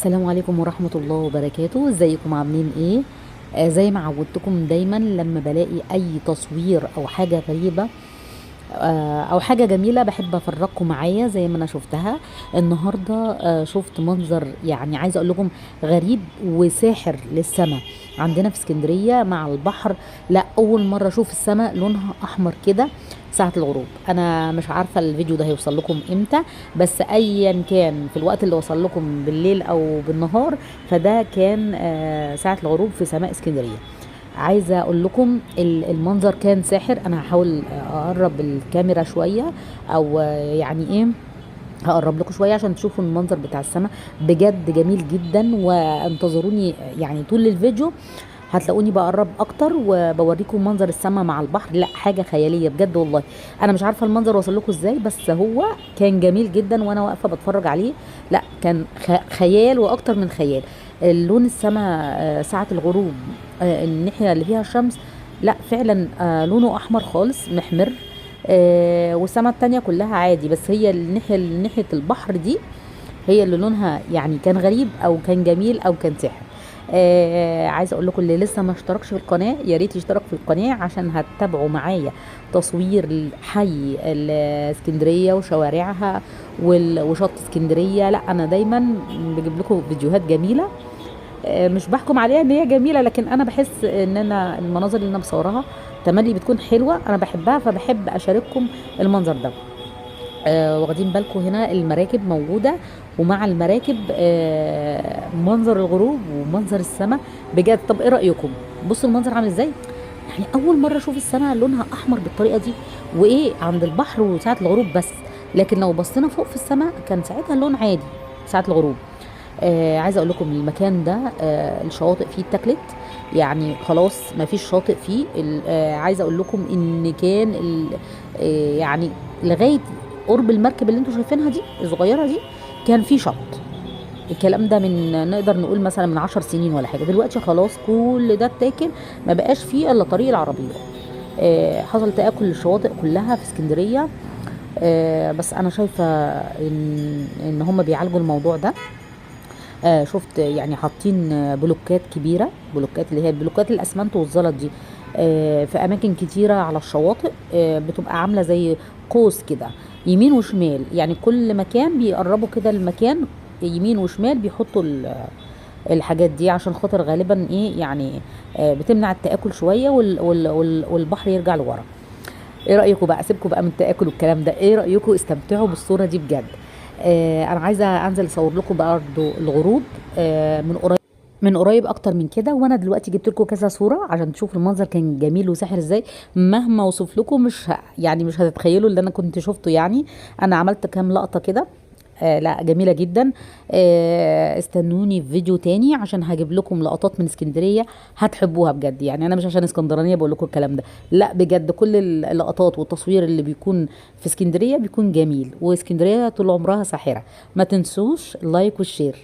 السلام عليكم ورحمة الله وبركاته. ازيكم عاملين ايه؟ زي ما عودتكم دايما لما بلاقي اي تصوير او حاجة غريبة او حاجة جميلة بحب افرجكم معايا زي ما انا شفتها النهاردة. شفت منظر يعني عايزة اقول لكم غريب وساحر للسماء عندنا في اسكندرية مع البحر. لا، اول مرة اشوف السماء لونها احمر كده ساعة الغروب. انا مش عارفة الفيديو ده هيوصل لكم امتى، بس ايا كان في الوقت اللي وصل لكم بالليل او بالنهار فده كان ساعة الغروب في سماء اسكندرية. عايزه اقول لكم المنظر كان ساحر. انا هحاول اقرب الكاميرا شويه او يعني ايه، هقرب لكم شويه عشان تشوفوا المنظر بتاع السماء. بجد جميل جدا، وانتظروني يعني طول الفيديو هتلاقوني بقرب اكتر وبوريكم منظر السماء مع البحر. لا، حاجه خياليه بجد والله. انا مش عارفه المنظر وصل لكم ازاي، بس هو كان جميل جدا وانا واقفه بتفرج عليه. لا، كان خيال واكتر من خيال. لون السماء ساعه الغروب، الناحيه اللي فيها الشمس، لا فعلا لونه احمر خالص محمر. والسماء التانية كلها عادي، بس هي ناحية البحر دي هي اللي لونها يعني كان غريب او كان جميل او كان ساحر. عايزه اقول لكم اللي لسه ما اشتركش في القناه يا ريت يشترك في القناه عشان هتتابعوا معايا تصوير حي الاسكندريه وشوارعها وشط اسكندريه. لا، انا دايما بجيب لكم فيديوهات جميله. مش بحكم عليها ان هي جميله، لكن انا بحس ان انا المناظر اللي انا بصورها تملي بتكون حلوه، انا بحبها فبحب اشارككم المنظر ده. واخدين بالكم هنا المراكب موجودة، ومع المراكب منظر الغروب ومنظر السماء بجد. طب ايه رأيكم؟ بصوا المنظر عامل ازاي. يعني اول مرة اشوف السماء لونها احمر بالطريقة دي، وايه عند البحر وساعة الغروب بس. لكن لو بصينا فوق في السماء كان ساعتها اللون عادي ساعة الغروب. عايزه اقول لكم المكان ده الشواطئ فيه اتاكلت، يعني خلاص ما فيش شاطئ فيه. عايزه اقول لكم ان كان يعني لغايه قرب المركب اللي انتم شايفينها دي الصغيره دي كان في شط. الكلام ده من نقدر نقول مثلا من 10 سنين ولا حاجه. دلوقتي خلاص كل ده اتاكل، ما بقاش فيه الا طريق العربيات. حصل تآكل للشواطئ كلها في اسكندريه. بس انا شايفه ان هم بيعالجوا الموضوع ده. شفت يعني حاطين بلوكات كبيره، بلوكات اللي هي بلوكات الاسمنت والزلط دي في اماكن كتيره على الشواطئ. بتبقى عامله زي قوس كده يمين وشمال، يعني كل مكان بيقربوا كده المكان يمين وشمال بيحطوا الحاجات دي عشان خاطر غالبا ايه يعني بتمنع التآكل شويه والبحر يرجع لورا. ايه رأيكم بقى؟ سيبكم بقى من التآكل والكلام ده. ايه رأيكم استمتعوا بالصورة دي بجد. انا عايزة انزل اصور لكم برضه الغروب من قريب، من قريب اكتر من كده. وانا دلوقتي جبت لكم كذا صورة عشان تشوفوا المنظر كان جميل وساحر ازاي. مهما اوصف لكم يعني مش هتتخيلوا اللي انا كنت شفته يعني. انا عملت كام لقطة كده. لا، جميلة جدا. استنوني في فيديو تاني عشان هجيب لكم لقطات من اسكندرية هتحبوها بجد. يعني انا مش عشان اسكندرانية بقول لكم الكلام ده، لا بجد كل اللقطات والتصوير اللي بيكون في اسكندرية بيكون جميل، واسكندرية طول عمرها ساحرة. ما تنسوش اللايك والشير.